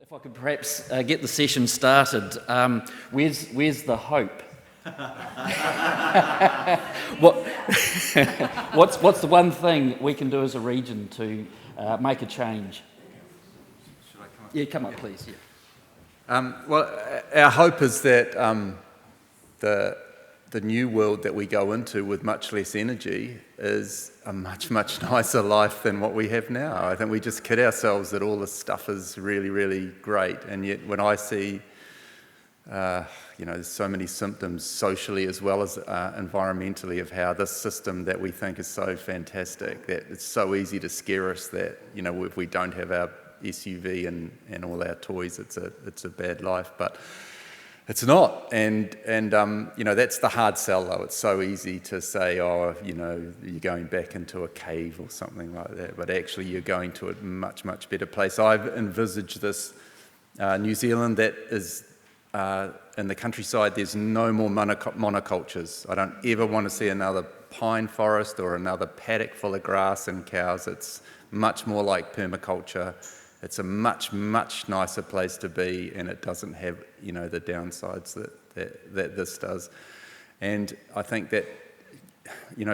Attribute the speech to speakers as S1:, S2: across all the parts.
S1: If I could perhaps get the session started, where's the hope? What's the one thing we can do as a region to make a change?
S2: Should I come up?
S1: Yeah, come up, please. Yeah.
S2: Well, our hope is that the new world that we go into with much less energy is a much nicer life than what we have now. I think we just kid ourselves that all this stuff is really, really great, and yet when I see, there's so many symptoms socially as well as environmentally of how this system that we think is so fantastic, that it's so easy to scare us that, if we don't have our SUV and all our toys, it's a bad life, but it's not, and that's the hard sell though. It's so easy to say, you're going back into a cave or something like that, but actually you're going to a much better place. I've envisaged this New Zealand that is in the countryside. There's no more monocultures. I don't ever want to see another pine forest or another paddock full of grass and cows. It's much more like permaculture. It's a much nicer place to be, and it doesn't have, the downsides that this does. And I think that,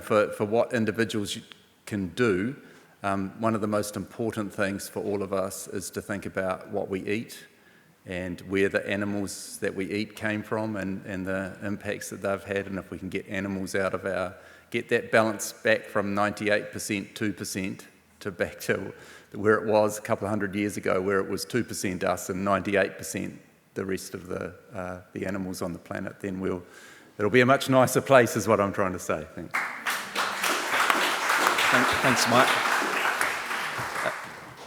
S2: for what individuals can do, one of the most important things for all of us is to think about what we eat and where the animals that we eat came from and the impacts that they've had, and if we can get animals out of get that balance back from 98%, 2% to back to where it was a couple of hundred years ago, where it was 2% us and 98% the rest of the animals on the planet, then it'll be a much nicer place, is what I'm trying to say. Thanks.
S1: Thanks, Mike.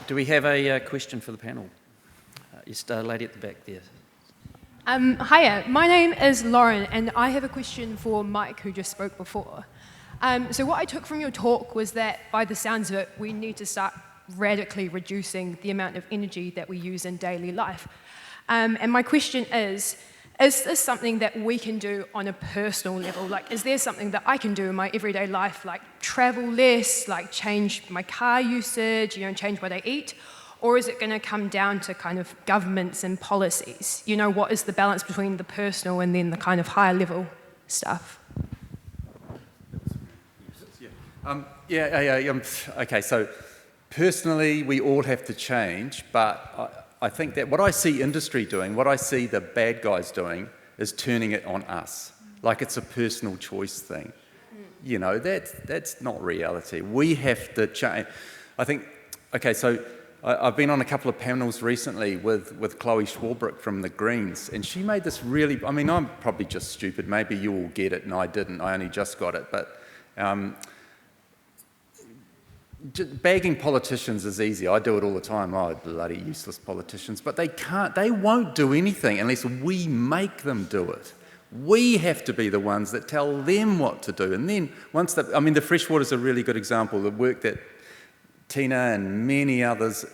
S1: Do we have a question for the panel? Yes, lady at the back there.
S3: Hiya, my name is Lauren, and I have a question for Mike, who just spoke before. So what I took from your talk was that, by the sounds of it, we need to start radically reducing the amount of energy that we use in daily life. And my question is this something that we can do on a personal level? Like, is there something that I can do in my everyday life, like travel less, like change my car usage, change what I eat? Or is it going to come down to kind of governments and policies? What is the balance between the personal and then the kind of higher level stuff?
S2: Okay, so personally, we all have to change, but I think that what I see industry doing, what I see the bad guys doing, is turning it on us, like it's a personal choice thing. That's not reality. We have to change. I think, okay, so I've been on a couple of panels recently with Chloe Schwalbrook from the Greens, and she made this really, I'm probably just stupid, maybe you all get it, and I didn't, I only just got it, but bagging politicians is easy. I do it all the time. Bloody useless politicians. But they won't do anything unless we make them do it. We have to be the ones that tell them what to do. And then the freshwater is a really good example. The work that Tina and many others,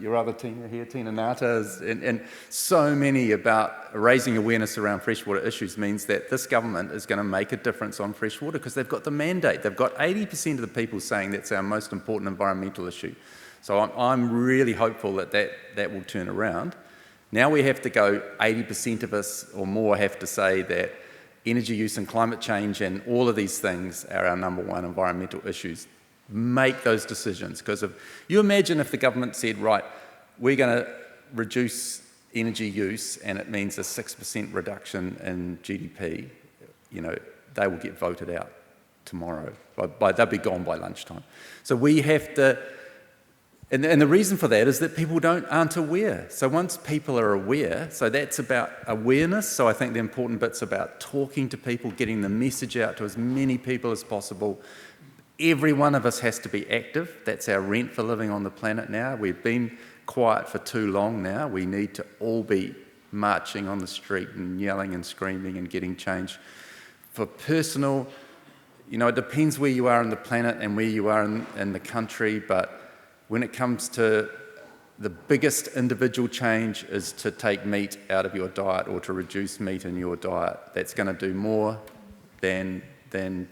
S2: your other Tina here, Tina Nata, and so many about raising awareness around freshwater issues means that this government is going to make a difference on freshwater because they've got the mandate. They've got 80% of the people saying that's our most important environmental issue. So I'm really hopeful that will turn around. Now we have to go, 80% of us or more have to say that energy use and climate change and all of these things are our number one environmental issues. Make those decisions, because if you imagine if the government said, right, we're going to reduce energy use and it means a 6% reduction in GDP, they will get voted out tomorrow. They'll be gone by lunchtime. So we have to, and the reason for that is that people aren't aware. So once people are aware, so that's about awareness. So I think the important bit's about talking to people, getting the message out to as many people as possible. Every one of us has to be active. That's our rent for living on the planet now. We've been quiet for too long now. We need to all be marching on the street and yelling and screaming and getting change. For personal, it depends where you are on the planet and where you are in the country, but when it comes to the biggest individual change is to take meat out of your diet or to reduce meat in your diet. That's going to do more than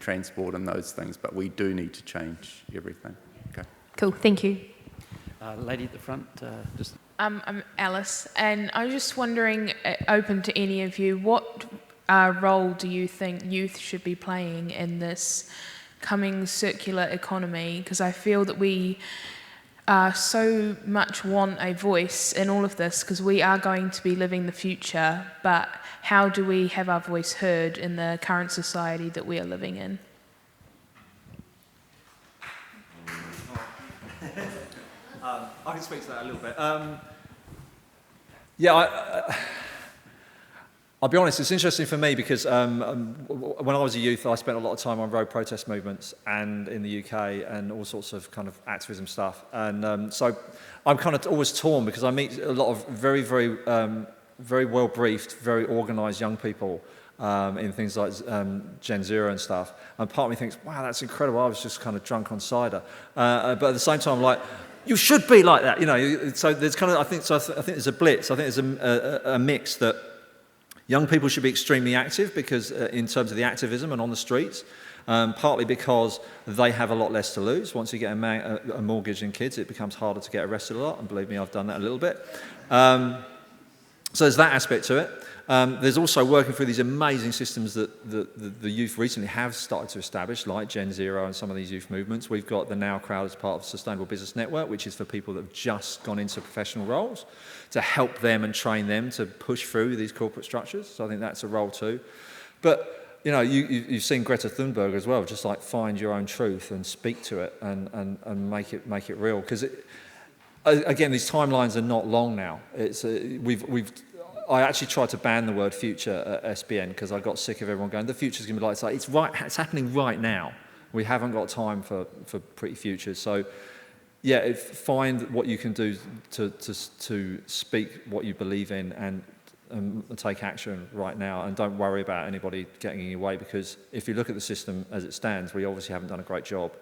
S2: transport and those things, but we do need to change everything. Okay.
S3: Cool, thank you.
S1: Lady at the front, just...
S4: I'm Alice, and I was just wondering, open to any of you, what role do you think youth should be playing in this coming circular economy? Because I feel that we so much want a voice in all of this, because we are going to be living the future, but how do we have our voice heard in the current society that we are living in?
S5: I can speak to that a little bit. I'll be honest, it's interesting for me because when I was a youth, I spent a lot of time on road protest movements and in the UK and all sorts of kind of activism stuff. And so I'm kind of always torn because I meet a lot of very, very, very well-briefed, very organised young people in things like Gen Zero and stuff. And part of me thinks, wow, that's incredible. I was just kind of drunk on cider. But at the same time, I'm like, you should be like that, you know. So there's kind of, I think there's a blitz. I think there's a mix that young people should be extremely active because in terms of the activism and on the streets, partly because they have a lot less to lose. Once you get a mortgage and kids, it becomes harder to get arrested a lot, and believe me, I've done that a little bit. So there's that aspect to it. There's also working through these amazing systems that the youth recently have started to establish, like Gen Zero and some of these youth movements. We've got the Now crowd as part of the Sustainable Business Network, which is for people that have just gone into professional roles, to help them and train them to push through these corporate structures. So I think that's a role too. But you know, you've seen Greta Thunberg as well, just like find your own truth and speak to it and make it real. Because again, these timelines are not long now. It's I actually tried to ban the word future at SBN because I got sick of everyone going, the future's going to be like, it's right, it's happening right now. We haven't got time for pretty futures. So yeah, find what you can do to speak what you believe in and take action right now, and don't worry about anybody getting in your way, because if you look at the system as it stands, we obviously haven't done a great job.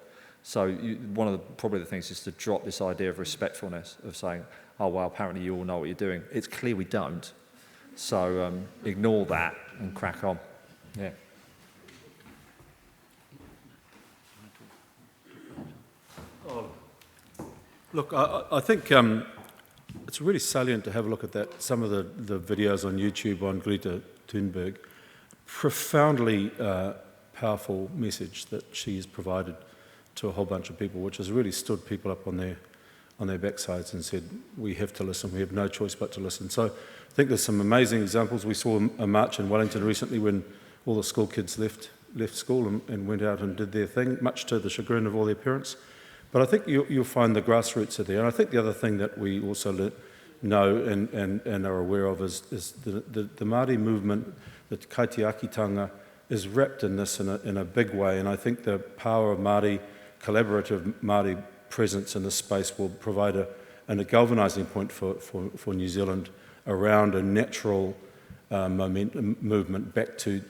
S5: So one of probably the things is to drop this idea of respectfulness, of saying, oh well, apparently you all know what you're doing. It's clear we don't. So ignore that and crack on. Yeah.
S6: Look, I think it's really salient to have a look at that. Some of the videos on YouTube on Greta Thunberg, profoundly powerful message that she has provided to a whole bunch of people, which has really stood people up on their backsides and said, we have to listen, we have no choice but to listen. So I think there's some amazing examples. We saw a march in Wellington recently when all the school kids left school and went out and did their thing, much to the chagrin of all their parents. But I think you'll find the grassroots are there. And I think the other thing that we also know and are aware of is the Māori movement, the kaitiakitanga, is wrapped in this in a big way. And I think the power of Māori, collaborative Māori presence in this space will provide a galvanising point for New Zealand around a natural movement back to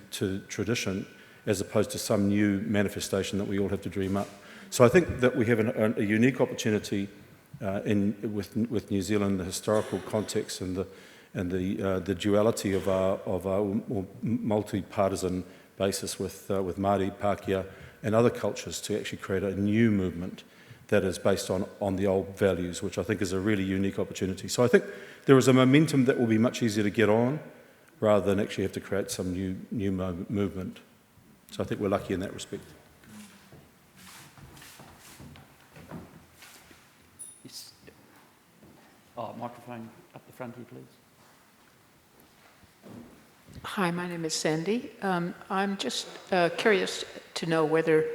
S6: tradition, as opposed to some new manifestation that we all have to dream up. So I think that we have a unique opportunity with New Zealand, the historical context and the duality of our multi-partisan basis with Māori, Pākehā and other cultures, to actually create a new movement that is based on the old values, which I think is a really unique opportunity. So I think there is a momentum that will be much easier to get on, rather than actually have to create some new movement. So I think we're lucky in that respect.
S1: Yes. Oh, microphone up the front here, please.
S7: Hi, my name is Sandy. I'm just curious to know whether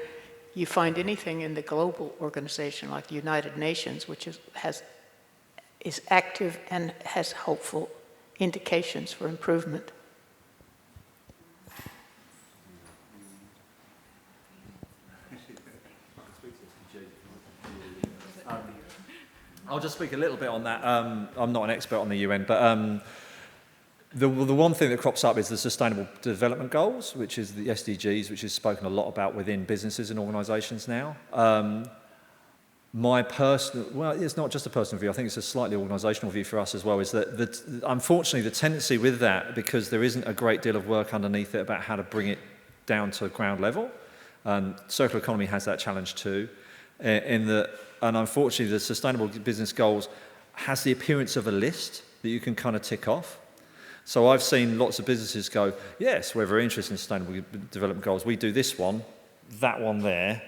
S7: you find anything in the global organization like the United Nations, which is active and has hopeful indications for improvement.
S5: I'll just speak a little bit on that. I'm not an expert on the UN, but the one thing that crops up is the Sustainable Development Goals, which is the SDGs, which is spoken a lot about within businesses and organisations now. My personal, well, it's not just a personal view, I think it's a slightly organisational view for us as well, is that unfortunately the tendency with that, because there isn't a great deal of work underneath it about how to bring it down to ground level, and circular economy has that challenge too, and unfortunately the Sustainable Business Goals has the appearance of a list that you can kind of tick off. So I've seen lots of businesses go, yes, we're very interested in sustainable development goals. We do this one, that one there,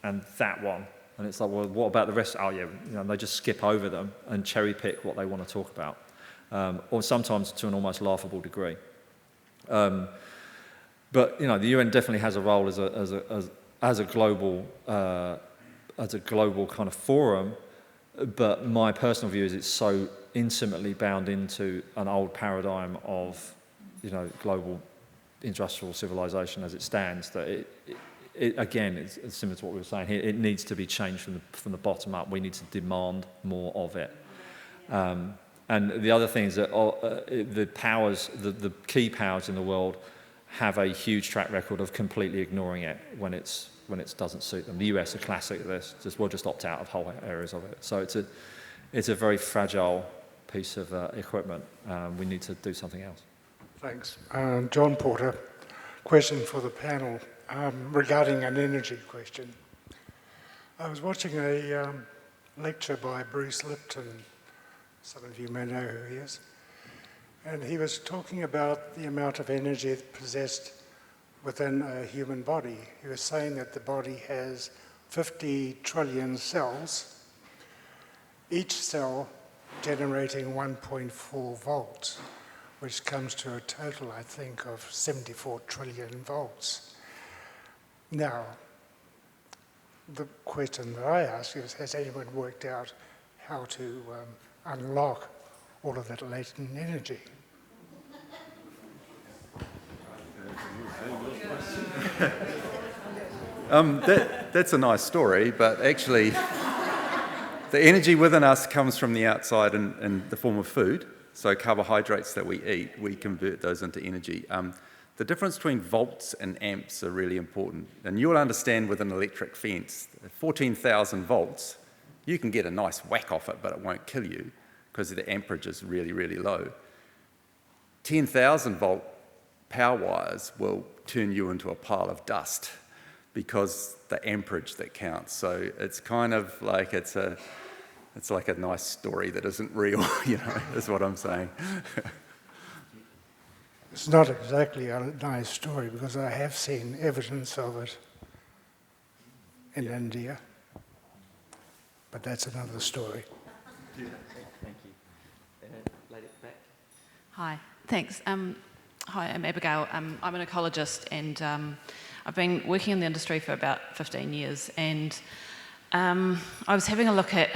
S5: and that one. And it's like, well, what about the rest? Oh, yeah, they just skip over them and cherry pick what they want to talk about, or sometimes to an almost laughable degree. But the UN definitely has a role as a global kind of forum. But my personal view is it's so intimately bound into an old paradigm of, global industrial civilization as it stands that it again, it's similar to what we were saying here. It needs to be changed from the bottom up. We need to demand more of it. And the other thing is that the key powers in the world have a huge track record of completely ignoring it when it doesn't suit them. The US, a classic of this, we'll just opt out of whole areas of it. So it's a very fragile piece of equipment. We need to do something else.
S8: Thanks. John Porter, question for the panel regarding an energy question. I was watching a lecture by Bruce Lipton. Some of you may know who he is. And he was talking about the amount of energy possessed within a human body. He was saying that the body has 50 trillion cells, each cell generating 1.4 volts, which comes to a total, I think, of 74 trillion volts. Now, the question that I ask is, has anyone worked out how to unlock all of that latent energy?
S2: That's a nice story, but actually the energy within us comes from the outside in the form of food. So carbohydrates that we eat, we convert those into energy. The difference between volts and amps are really important. And you'll understand with an electric fence, 14,000 volts, you can get a nice whack off it, but it won't kill you because the amperage is really, really low. 10,000 volt power wires will turn you into a pile of dust because the amperage that counts. So it's kind of like it's like a nice story that isn't real, is what I'm saying.
S8: It's not exactly a nice story because I have seen evidence of it in India, but that's another story.
S1: Thank you. Lady at the back.
S9: Hi, thanks. Hi, I'm Abigail. I'm an ecologist and I've been working in the industry for about 15 years and I was having a look at,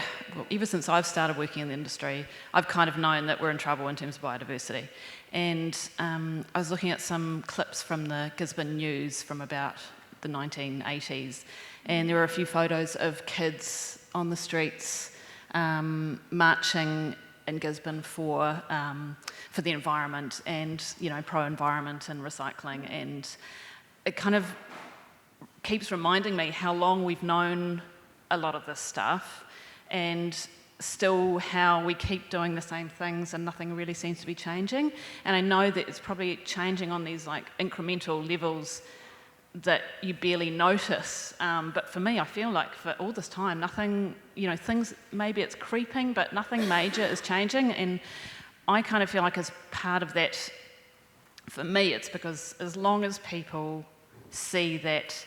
S9: ever since I've started working in the industry, I've kind of known that we're in trouble in terms of biodiversity. And I was looking at some clips from the Gisborne News from about the 1980s, and there were a few photos of kids on the streets marching in Gisborne for the environment and, pro-environment and recycling. And it kind of keeps reminding me how long we've known a lot of this stuff and still how we keep doing the same things and nothing really seems to be changing. And I know that it's probably changing on these incremental levels that you barely notice. But for me, I feel like for all this time, nothing, things, maybe it's creeping, but nothing major is changing. And I kind of feel like as part of that, for me, it's because as long as people see that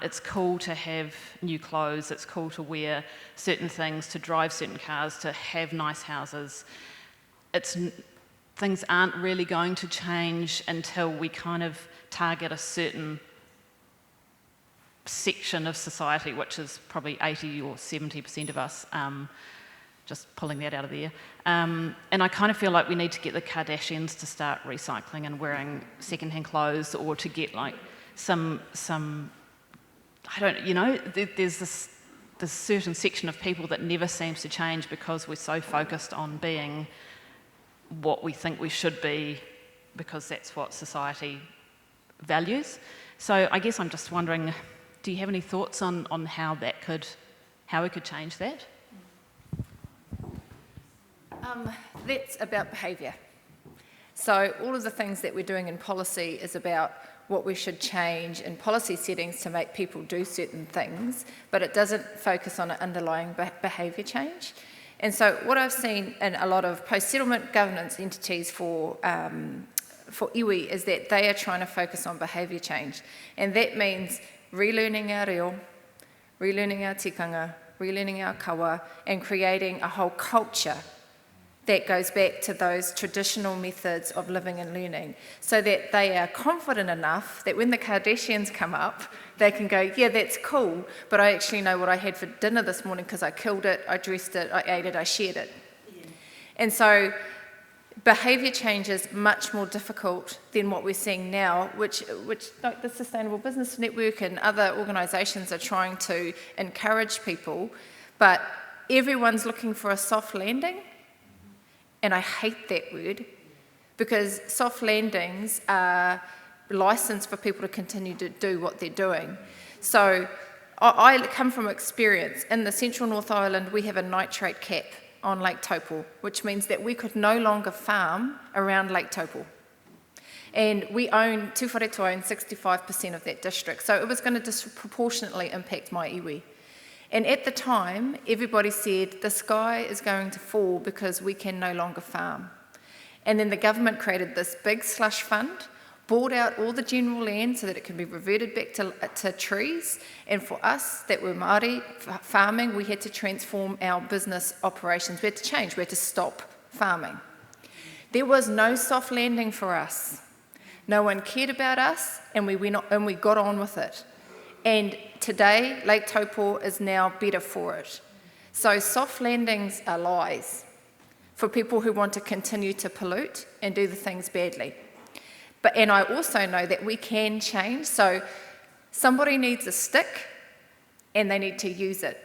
S9: it's cool to have new clothes, it's cool to wear certain things, to drive certain cars, to have nice houses. Things aren't really going to change until we kind of target a certain section of society, which is probably 80 or 70% of us, just pulling that out of the air. And I kind of feel like we need to get the Kardashians to start recycling and wearing secondhand clothes, or to get some there's this certain section of people that never seems to change because we're so focused on being what we think we should be because that's what society values. So I guess I'm just wondering, do you have any thoughts on how we could change that?
S10: That's about behaviour. So all of the things that we're doing in policy is about what we should change in policy settings to make people do certain things, but it doesn't focus on an underlying behaviour change. And so what I've seen in a lot of post-settlement governance entities for iwi is that they are trying to focus on behaviour change. And that means relearning our reo, relearning our tikanga, relearning our kawa, and creating a whole culture that goes back to those traditional methods of living and learning, so that they are confident enough that when the Kardashians come up, they can go, yeah, that's cool, but I actually know what I had for dinner this morning because I killed it, I dressed it, I ate it, I shared it. Yeah. And so behaviour change is much more difficult than what we're seeing now, which like the Sustainable Business Network and other organisations are trying to encourage people, but everyone's looking for a soft landing. And I hate that word, because soft landings are licence for people to continue to do what they're doing. So I come from experience. In the Central North Island, we have a nitrate cap on Lake Taupo, which means that we could no longer farm around Lake Taupo. And Te Wharetua own 65% of that district, so it was going to disproportionately impact my iwi. And at the time, everybody said, the sky is going to fall because we can no longer farm. And then the government created this big slush fund, bought out all the general land so that it can be reverted back to trees. And for us that were Māori farming, we had to transform our business operations. We had to change, we had to stop farming. There was no soft landing for us. No one cared about us, and we got on with it. And today, Lake Taupo is now better for it. So soft landings are lies for people who want to continue to pollute and do the things badly. And I also know that we can change. So somebody needs a stick and they need to use it.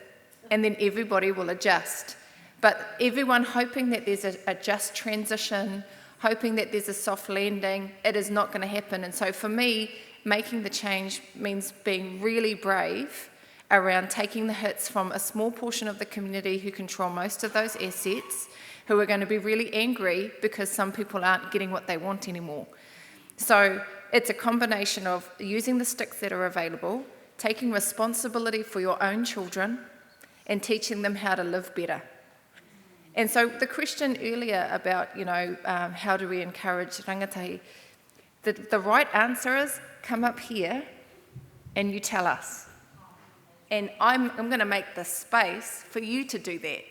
S10: And then everybody will adjust. But everyone hoping that there's a just transition, hoping that there's a soft landing, it is not going to happen. And so for me, making the change means being really brave around taking the hits from a small portion of the community who control most of those assets, who are going to be really angry because some people aren't getting what they want anymore. So it's a combination of using the sticks that are available, taking responsibility for your own children, and teaching them how to live better. And so the question earlier about, how do we encourage rangatahi, the right answer is, come up here and you tell us. And I'm going to make the space for you to do that.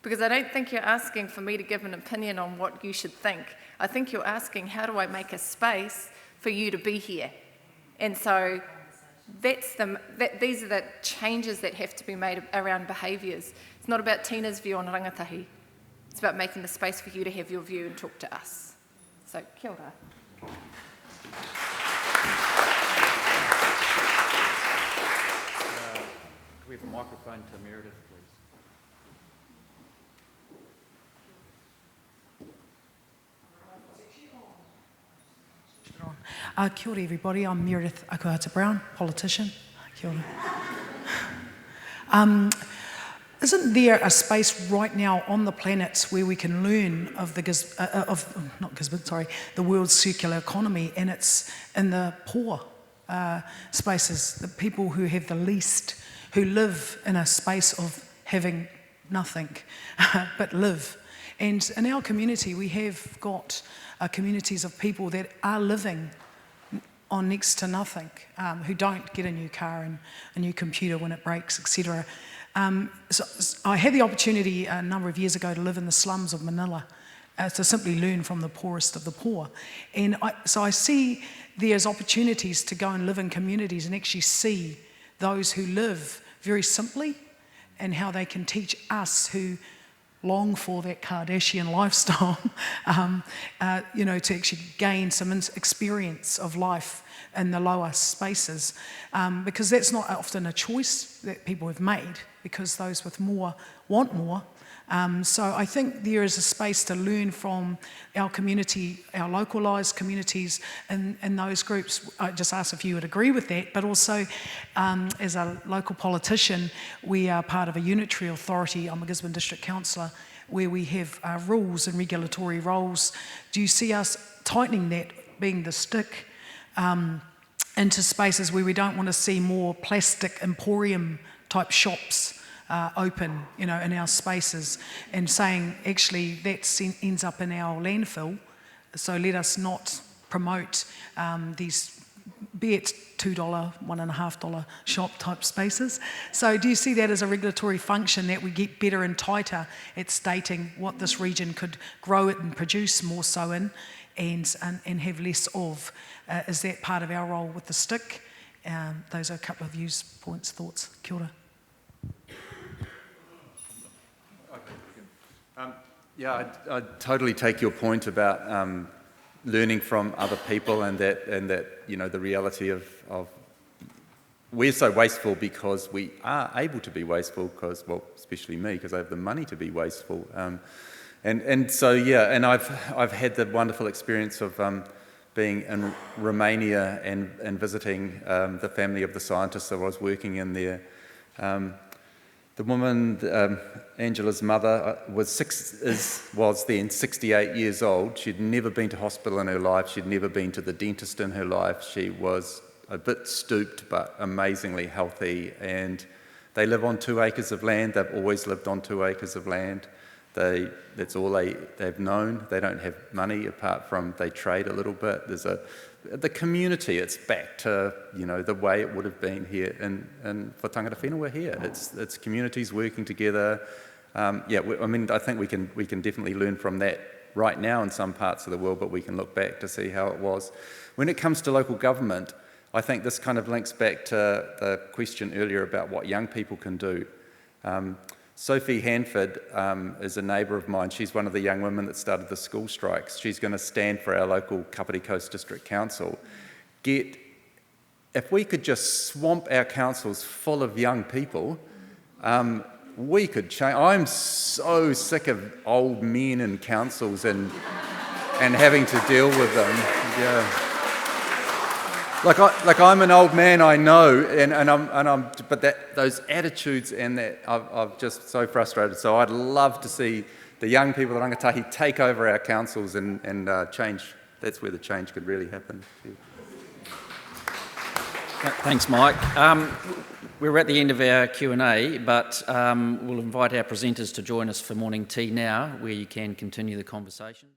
S10: Because I don't think you're asking for me to give an opinion on what you should think. I think you're asking, how do I make a space for you to be here? And so these are the changes that have to be made around behaviours. It's not about Tina's view on rangatahi. It's about making the space for you to have your view and talk to us. So, kia ora.
S1: Can we have a microphone to Meredith, please?
S11: Kia ora everybody, I'm Meredith Akuhata-Brown, politician. Kia ora. Isn't there a space right now on the planet where we can learn of the world's circular economy, and it's in the poor spaces, the people who have the least, who live in a space of having nothing but live. And in our community, we have got communities of people that are living on next to nothing, who don't get a new car and a new computer when it breaks, etc. So I had the opportunity a number of years ago to live in the slums of Manila, to simply learn from the poorest of the poor. And so I see there's opportunities to go and live in communities and actually see those who live very simply and how they can teach us who long for that Kardashian lifestyle, to actually gain some experience of life in the lower spaces, because that's not often a choice that people have made, because those with more want more. So I think there is a space to learn from our community, our localised communities and those groups. I just asked if you would agree with that, but also as a local politician, we are part of a unitary authority. I'm a Gisborne District Councillor, where we have rules and regulatory roles. Do you see us tightening that, being the stick, into spaces where we don't want to see more plastic emporium type shops open, in our spaces, and saying, actually, that ends up in our landfill, so let us not promote these, be it $2, $1.50 shop type spaces. So do you see that as a regulatory function, that we get better and tighter at stating what this region could grow it and produce more so in, and have less of? Is that part of our role with the stick? Those are a couple of views, points, thoughts. Kia ora.
S2: Yeah, I totally take your point about learning from other people, and that the reality of we're so wasteful because we are able to be wasteful, because, well, especially me, because I have the money to be wasteful, and so yeah, and I've had the wonderful experience of being in Romania and visiting the family of the scientists that I was working in there. The woman, Angela's mother, was then 68 years old. She'd never been to hospital in her life. She'd never been to the dentist in her life. She was a bit stooped, but amazingly healthy. And they live on 2 acres of land. They've always lived on 2 acres of land. That's all they've known. They don't have money apart from they trade a little bit. The community, it's back to the way it would have been here for tangata whenua here. It's communities working together. I think we can definitely learn from that right now in some parts of the world, but we can look back to see how it was. When it comes to local government, I think this kind of links back to the question earlier about what young people can do. Sophie Hanford is a neighbour of mine. She's one of the young women that started the school strikes. She's going to stand for our local Kapiti Coast District Council. If we could just swamp our councils full of young people, we could change. I'm so sick of old men in councils and having to deal with them. Yeah. Like I'm an old man, I know, but those attitudes and that I'm just so frustrated. So I'd love to see the young people of Rangatahi take over our councils and change. That's where the change could really happen.
S1: Thanks, Mike. We're at the end of our Q&A, but we'll invite our presenters to join us for morning tea now, where you can continue the conversations.